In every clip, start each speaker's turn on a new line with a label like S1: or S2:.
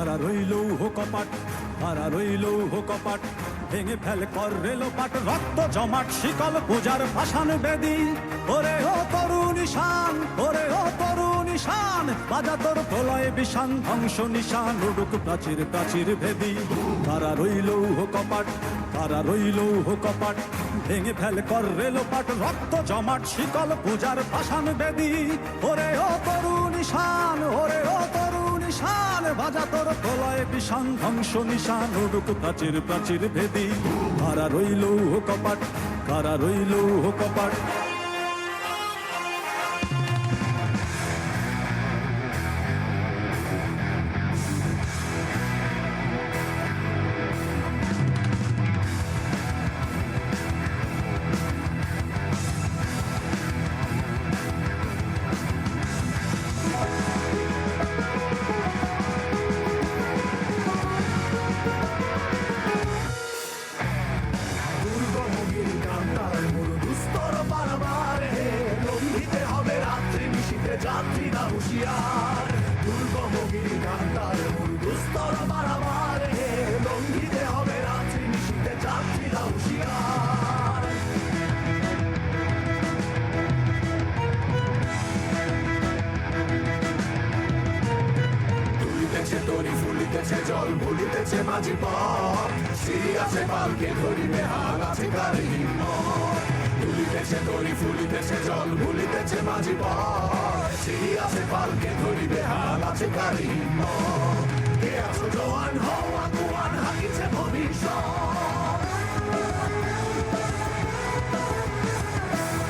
S1: কারা রইল কপাট, কারা রইল কপাট, ভেঙে ফেল কর রেলোপাট, রক্ত জমাট শিকল পূজার ভাসান বেদি। ওরে ও তরুণ ঈশান, ওরে ও তরুণ ঈশান, বাজা তোর প্রলয় বিষান, ধ্বংস নিশান উড়ুক প্রাচীর প্রাচীর ভেদি। কারা রইল কপাট, কারা রইল কপাট, ভেঙে ফেল কর রেলোপাট, রক্ত জমাট শিকল পূজার ভাসান বেদি। ওরে ও তরুণ ঈশান, ওরে ও তরুণ ঈশান, বাজা তোর প্রলয় বিষান, ধ্বংস নিশান উড়ুক প্রাচীর প্রাচীর ভেদি। কারা রইল কপাট, কারা রইল কপাট।
S2: যাত্রীরা হুঁশিয়ার, দুর্গমগিরি কান্তার মূল দুস্তর বাড়াবার হে, লঙ্ঘিতে হবে রাত্রি নিশীথে যাত্রীরা হুঁশিয়ার। তুলিতেছে তরি ফুলিতেছে জল ভুলিতেছে মাঝি পথ, সিঁড়ি আছে পালকে ধরিবে হাল আছে কার হিম্মত। তুলিতেছে তরি ফুলিতেছে জল ভুলিতেছে মাঝি পথ, সিঁড়ি আছে পালকে ধরিবে হাল আছে কার হিম্মত। কে আছো জওয়ান হও আগুয়ান, হাকিছে ভবিষ্যৎ।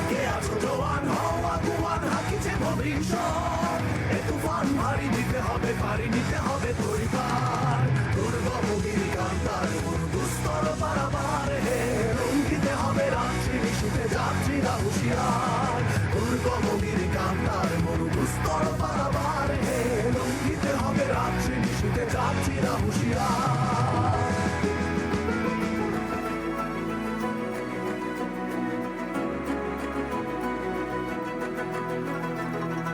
S2: কে আছো জওয়ান হও আগুয়ান, হাকিছে ভবিষ্যৎ। এ তুফান ভারী দিতে হবে, পারি নিতে হবে তরি পার, দুর্গমগিরি কান্তার মূল দুস্তর পারাবার হে, লঙ্ঘিতে হবে রাত্রি নিশীথে যাত্রীরা হুঁশিয়ার, দুর্গমগিরি কান্তার মূল দুস্তর পারাবার হে, লঙ্ঘিতে হবে রাত্রি নিশীথে যাত্রীরা হুঁশিয়ার।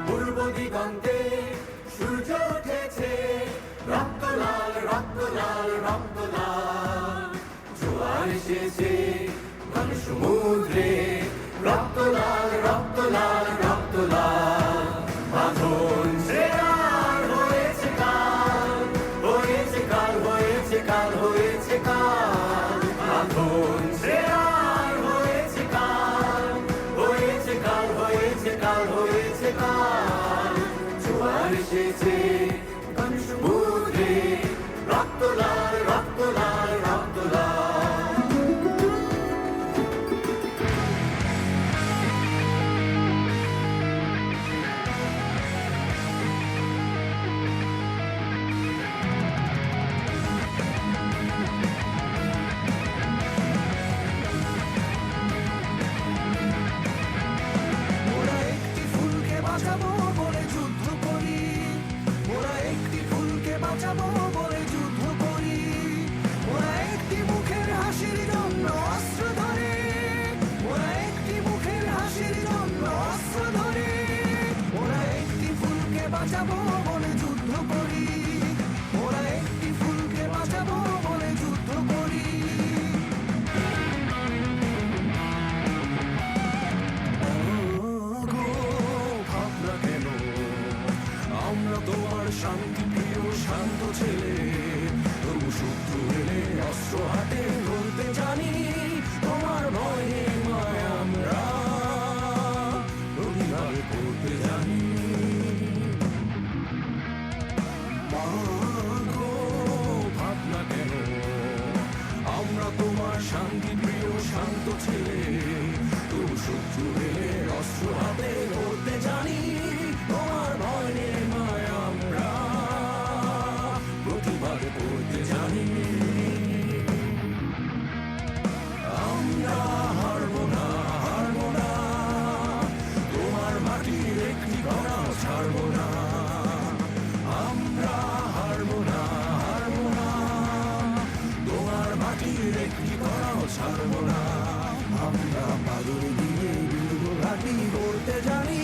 S2: পূর্ব দিগন্তে সূর্য উঠেছে, রক্ত লাল রক্ত লাল রক্ত লাল, জোয়ার এসেছে ঘন সমুদ্রে, রক্ত লাল রক্ত লাল রক্ত লাল। বাঁধন শ্রেয়ার হয়েছে কাল, হয়েছে কাল হয়েছে কাল হয়েছে কাল, বাঁধন শ্রেয়ার হয়েছে কাল, হয়েছে কাল হয়েছে কাল হয়েছে কাল। জোয়ার এসেছে ঘন সমুদ্রে, রক্ত লাল রক্ত লাল রক্ত লাল। মোরা একটি ফুলকে বাঁচাবো বলে যুদ্ধ করি, মোরা একটি ফুলকে বাঁচাবো বলে যুদ্ধ করি, মোরা একটি মুখের হাসির জন্য অস্ত্র ধরে, মোরা একটি মুখের হাসির জন্য অস্ত্র ধরে, মোরা একটি ফুলকে বাঁচাবো বলে যুদ্ধ করি, মোরা একটি ফুলকে বাঁচাবো বলে যুদ্ধ করি। ভাবনা কেন আমরা তোমার শান্তি প্রিয় শান্ত ছেলে, তবু শত্রু এলে অস্ত্র হাতে ধরতে জানি, তোমার ভয়ে মায় আমরা প্রতিবাদ করতে জানি। মাগো ভাবনা কেন আমরা তোমার শান্তি প্রিয় শান্ত ছেলে, তবু শত্রু এলে অস্ত্র হাতে ধরতে জানি, তোমার ভয় নেই মায় আমরা প্রতিবাদ করতে জানি। আমরা হারবো না হারবো না, তোমার মাটির একটি কণাও ছাড়বো না, আমরা হারবো না হারবো না, তোমার মাটির একটি কণাও ছাড়বো না। আমরা পাগল দিয়ে দুর্গ ঘাটি করতে জানি,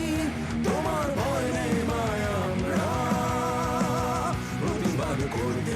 S2: তোমার ভয় নেই মায় আমরা প্রতিবাদ করতে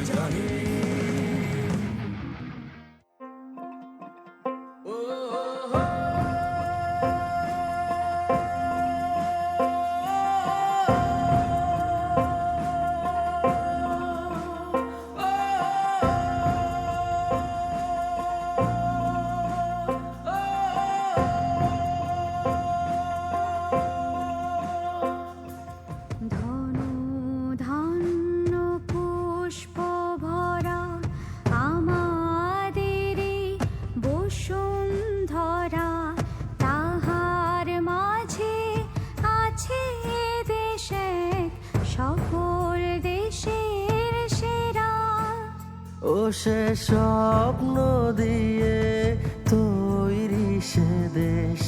S3: সে স্বপ্ন দিয়ে তৈরি সে দেশ